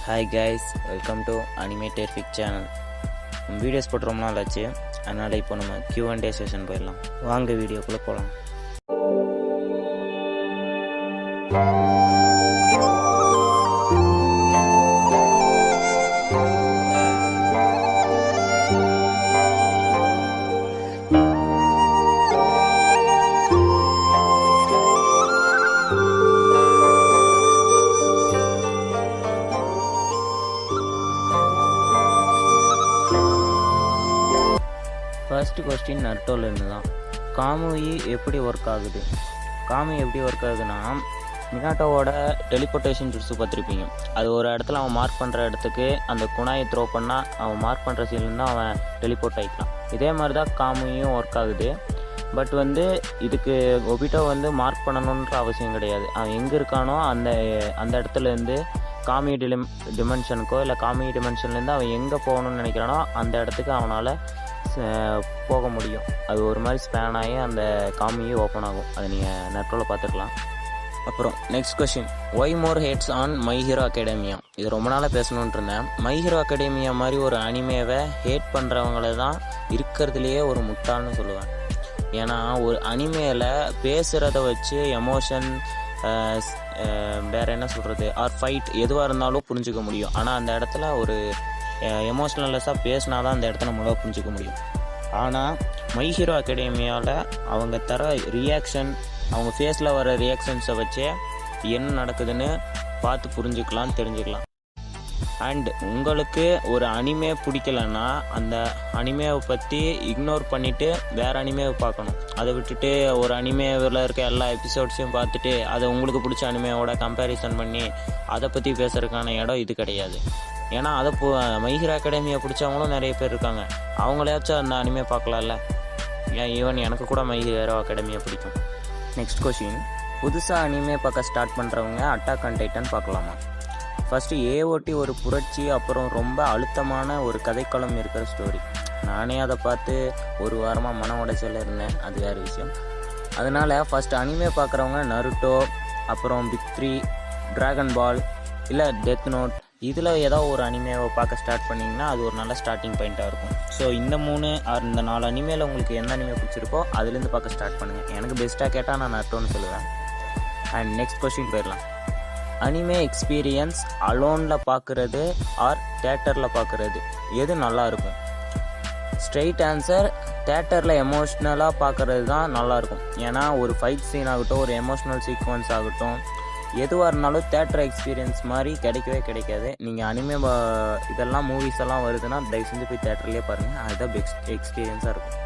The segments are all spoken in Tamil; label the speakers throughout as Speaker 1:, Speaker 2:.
Speaker 1: Hi guys, welcome to animated fig channel. Videos போட்டு ரொம்ப நாள் ஆச்சு, அதனால் இப்போ நம்ம Q&A செஷன் போயிடலாம். வாங்க வீடியோக்குள்ளே போகலாம். ஃபர்ஸ்ட் கொஸ்டின் நருட்டோலேருந்து தான். காமுயி எப்படி ஒர்க் ஆகுது? எப்படி ஒர்க் ஆகுதுன்னா, மினாட்டோவோட டெலிபோர்டேஷன் ஜுட்ஸு பார்த்துருப்பீங்க. அது ஒரு இடத்துல அவன் மார்க் பண்ணுற இடத்துக்கு அந்த குணாயை த்ரோ பண்ணால் அவன் மார்க் பண்ணுற சீன்லேருந்து அவன் டெலிபோர்ட் ஆகிக்கலாம். இதே மாதிரி தான் காமுயும் ஒர்க் ஆகுது. பட் இதுக்கு ஒபிட்டோ மார்க் பண்ணணுன்ற அவசியம் கிடையாது. அவன் எங்கே இருக்கானோ அந்த இடத்துலேருந்து காமி டிமென்ஷனுக்கோ இல்லை காமி டிமென்ஷன்லேருந்து அவன் எங்கே போகணும்னு நினைக்கிறானோ அந்த இடத்துக்கு அவனால் போக முடியும். அது ஒரு மாதிரி ஸ்பேன் ஆகி அந்த காமியே ஓப்பன் ஆகும். அதை நீங்கள் நெட்டோவில் பார்த்துக்கலாம். அப்புறம் next question, why more hates on My Hero Academia? இது ரொம்ப நாளாக பேசணுன்ட்டு இருந்தேன். மை ஹீரோ அகாடமியா மாதிரி ஒரு அனிமேவை ஹேட் பண்ணுறவங்கள தான் இருக்கிறதுலையே ஒரு முட்டாள்னு சொல்லுவேன். ஏன்னா ஒரு அனிமேயில் பேசுகிறத வச்சு எமோஷன், வேறு என்ன சொல்கிறது, ஆர் ஃபைட் எதுவாக இருந்தாலும் புரிஞ்சுக்க முடியும். ஆனால் அந்த இடத்துல ஒரு எமோஷ்னல்லெஸ்ஸாக பேசினா தான் அந்த இடத்த நம்மளால் புரிஞ்சிக்க முடியும். ஆனால் மை ஹீரோ அகாடமியாவில் அவங்க தர ரியாக்ஷன், அவங்க ஃபேஸில் வர ரியாக்ஷன்ஸை வச்சே என்ன நடக்குதுன்னு பார்த்து புரிஞ்சுக்கலாம், தெரிஞ்சுக்கலாம். அண்ட் உங்களுக்கு ஒரு அனிமே பிடிக்கலன்னா அந்த அனிமேவை பற்றி இக்னோர் பண்ணிவிட்டு வேறு அனிமேவை பார்க்கணும். அதை விட்டுட்டு ஒரு அனிமேவில் இருக்க எல்லா எபிசோட்ஸையும் பார்த்துட்டு அதை உங்களுக்கு பிடிச்ச அனிமேவோட கம்பேரிசன் பண்ணி அதை பற்றி பேசுகிறதுக்கான இடம் இது கிடையாது. ஏன்னா அதை மை ஹீரோ அகாடமியை பிடிச்சவங்களும் நிறைய பேர் இருக்காங்க. அவங்களையாச்சும் அந்த அனிமே பார்க்கலாம்ல. ஈவன் எனக்கு கூட மை ஹீரோ அகாடமியை பிடிக்கும். நெக்ஸ்ட் கொஸ்டின், புதுசாக அனிமே பார்க்க ஸ்டார்ட் பண்ணுறவங்க அட்டாக் ஆன் டைட்டன் பார்க்கலாமா? ஃபஸ்ட்டு ஏஓடி ஒரு புரட்சி, அப்புறம் ரொம்ப அழுத்தமான ஒரு கதைக்களம் இருக்கிற ஸ்டோரி. நானே அதை பார்த்து ஒரு வாரமாக மன உடைச்சல இருந்தேன், அது வேறு விஷயம். அதனால் ஃபஸ்ட்டு அனிமே பார்க்குறவங்க நருட்டோ, அப்புறம் பிக் 3, ட்ராகன் பால் இல்லை டெத் நோட், இதில் ஏதோ ஒரு அனிமேவை பார்க்க ஸ்டார்ட் பண்ணிங்கன்னா அது ஒரு நல்ல ஸ்டார்டிங் பாயிண்ட்டாக இருக்கும். ஸோ இந்த 3 ஆர் இந்த 4 அனிமேயில் உங்களுக்கு எந்த அனிமே பிடிச்சிருக்கோ அதுலேருந்து பார்க்க ஸ்டார்ட் பண்ணுங்கள். எனக்கு பெஸ்ட்டாக கேட்டால் நான் நருட்டோன்னு சொல்லுவேன். அண்ட் நெக்ஸ்ட் கொஸ்டின் போயிடலாம். அனிமே எக்ஸ்பீரியன்ஸ் அலோனில் பார்க்குறது ஆர் தேட்டரில் பார்க்குறது எது நல்லா இருக்கும்? ஸ்ட்ரெயிட் ஆன்சர், தேட்டரில் எமோஷ்னலாக பார்க்குறது தான் நல்லாயிருக்கும். ஏன்னா ஒரு ஃபைட் சீன் ஆகட்டும், ஒரு எமோஷ்னல் சீக்வன்ஸ் ஆகட்டும், எதுவாக இருந்தாலும் தேட்டர் எக்ஸ்பீரியன்ஸ் மாதிரி கிடைக்கவே கிடைக்காது. நீங்கள் அனிமே இதெல்லாம் மூவிஸ் எல்லாம் வருதுன்னா தயவு செஞ்சு போய் தேட்டர்லேயே பாருங்கள், அதுதான் பெஸ்ட் எக்ஸ்பீரியன்ஸாக இருக்கும்.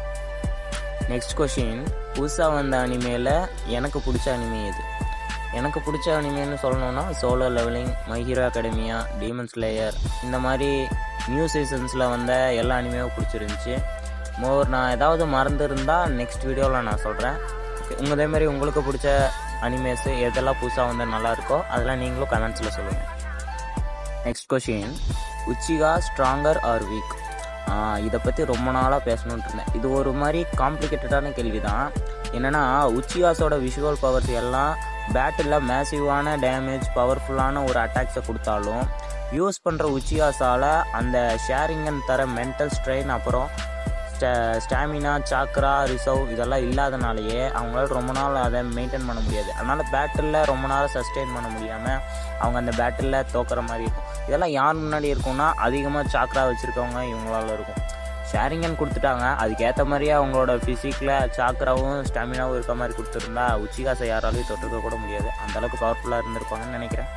Speaker 1: நெக்ஸ்ட் கொஸ்டின், புதுசாக வந்த அனிமேயில் எனக்கு பிடிச்ச அனிமே எது? எனக்கு பிடிச்ச அனிமேன்னு சொல்லணுன்னா Solo Leveling, My Hero Academia, Demon Slayer, இந்த மாதிரி நியூ சீசன்ஸில் வந்த எல்லா அனிமேவும் பிடிச்சிருந்துச்சி. நான் ஏதாவது மறந்துருந்தால் நெக்ஸ்ட் வீடியோவில் நான் சொல்கிறேன். அதே மாதிரி உங்களுக்கு பிடிச்ச அனிமேஸு எதெல்லாம் புதுசாக வந்து நல்லாயிருக்கோ அதெல்லாம் நீங்களும் கமெண்ட்ஸில் சொல்லுங்கள். Next question, Uchiha stronger R week? இதை பற்றி ரொம்ப நாளாக பேசணுன்ட்டு இருந்தேன். இது ஒரு மாதிரி காம்ப்ளிகேட்டடான கேள்வி தான். என்னென்னா உச்சிகாஸோட விஷுவல் பவர்ஸ் எல்லாம் பேட்டில் மேசிவான டேமேஜ், பவர்ஃபுல்லான ஒரு அட்டாக்ஸை கொடுத்தாலும் யூஸ் பண்ணுற உச்சிகாஸால் அந்த ஷேரிங்கன் தர மென்டல் ஸ்ட்ரெயின், அப்புறம் ஸ்டாமினா, சாக்ரா, ரிசர்வ் இதெல்லாம் இல்லாதனாலேயே அவங்களால ரொம்ப நாள் அதை மெயின்டைன் பண்ண முடியாது. அதனால் பேட்டிலில் ரொம்ப நாள் சஸ்டெயின் பண்ண முடியாமல் அவங்க அந்த பேட்டிலில் தோக்குற மாதிரி இருக்கும். இதெல்லாம் யார் முன்னாடி இருக்கும்னா அதிகமாக சாக்ரா வச்சுருக்கவங்க இவங்களால இருக்கும். ஷேரிங்கன் கொடுத்துட்டாங்க, அதுக்கேற்ற மாதிரியே அவங்களோட ஃபிசிக்கில் சாக்ராவும் ஸ்டாமினாவும் இருக்க மாதிரி கொடுத்துருந்தா உச்சிகாஸை யாராலையும் தொட்டுக்க கூட முடியாது. அந்தளவுக்கு பவர்ஃபுல்லாக இருந்திருப்பாங்கன்னு நினைக்கிறேன்.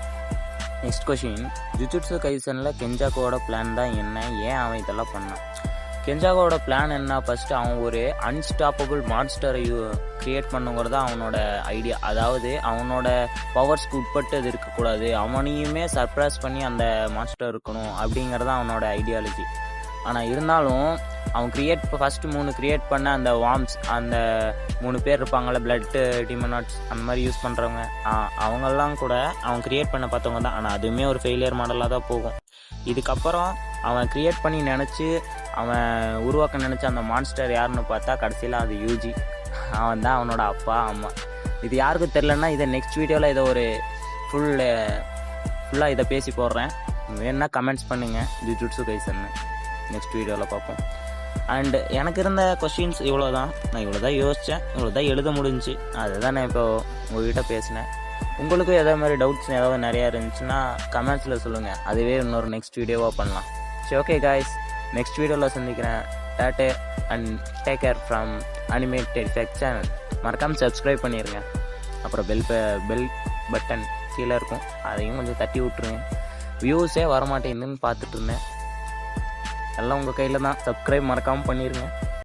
Speaker 1: நெக்ஸ்ட் கொஷின், ஜுஜுட்சு கைசனில் கெஞ்சாக்கோட பிளான் தான் என்ன? ஏன் அவன் இதெல்லாம் பண்ணான்? கெஞ்சாகோட பிளான் என்ன? ஃபஸ்ட்டு அவன் ஒரு அன்ஸ்டாப்பபிள் மான்ஸ்டரை க்ரியேட் பண்ணுங்கிறது அவனோட ஐடியா. அதாவது அவனோட பவர்ஸ்க்கு உட்பட்டு அது இருக்கக்கூடாது, அவனையுமே சர்ப்ரைஸ் பண்ணி அந்த மான்ஸ்டர் இருக்கணும் அப்படிங்கிறது அவனோட ஐடியாலஜி. ஆனால் இருந்தாலும் அவன் ஃபஸ்ட்டு 3 க்ரியேட் பண்ண அந்த வார்ம்ஸ், அந்த 3 பேர் இருப்பாங்கள்ல, பிளட்டு டிமனாட்ஸ் அந்த மாதிரி யூஸ் பண்ணுறவங்க, அவங்கெல்லாம் கூட அவன் க்ரியேட் பண்ண பார்த்தவங்க தான். ஆனால் அதுவுமே ஒரு ஃபெயிலியர் மாடலாக தான் போகும். இதுக்கப்புறம் அவன் க்ரியேட் பண்ணி அவன் உருவாக்க நினச்ச அந்த மான்ஸ்டர் யாருன்னு பார்த்தா கடைசியில் அது யூஜி. அவன் தான் அவனோட அப்பா அம்மா. இது யாருக்கும் தெரிலன்னா இதை நெக்ஸ்ட் வீடியோவில் இதை ஒரு ஃபுல்லாக இதை பேசி போடுறேன். வேணுன்னா கமெண்ட்ஸ் பண்ணுங்கள் ஜுஜுட்சு கைசன்னு. நெக்ஸ்ட் வீடியோவில் பார்ப்போம். அண்டு எனக்கு இருந்த கொஷின்ஸ் இவ்வளோ தான். நான் இவ்வளோ தான் யோசித்தேன், இவ்வளோ தான் எழுத முடிஞ்சிச்சு. அதை தான் நான் இப்போ உங்கள்கிட்ட பேசினேன். உங்களுக்கும் எதே மாதிரி டவுட்ஸ் ஏதாவது நிறையா இருந்துச்சுன்னா கமெண்ட்ஸில் சொல்லுங்கள். அதுவே இன்னொரு நெக்ஸ்ட் வீடியோவாக பண்ணலாம். சரி, ஓகே காய்ஸ், நெக்ஸ்ட் வீடியோவில் சந்திக்கிறேன். Tata and take care from animated fact channel. மறக்காமல் சப்ஸ்கிரைப் பண்ணிடுங்க. அப்புறம் பெல் பட்டன் கீழே இருக்கும், அதையும் கொஞ்சம் தட்டி விட்ருங்க. வியூஸே வரமாட்டேங்குதுன்னு பார்த்துட்டு இருந்தேன். எல்லாம் உங்கள் கையில் தான். சப்ஸ்கிரைப் மறக்காமல் பண்ணிடுங்க.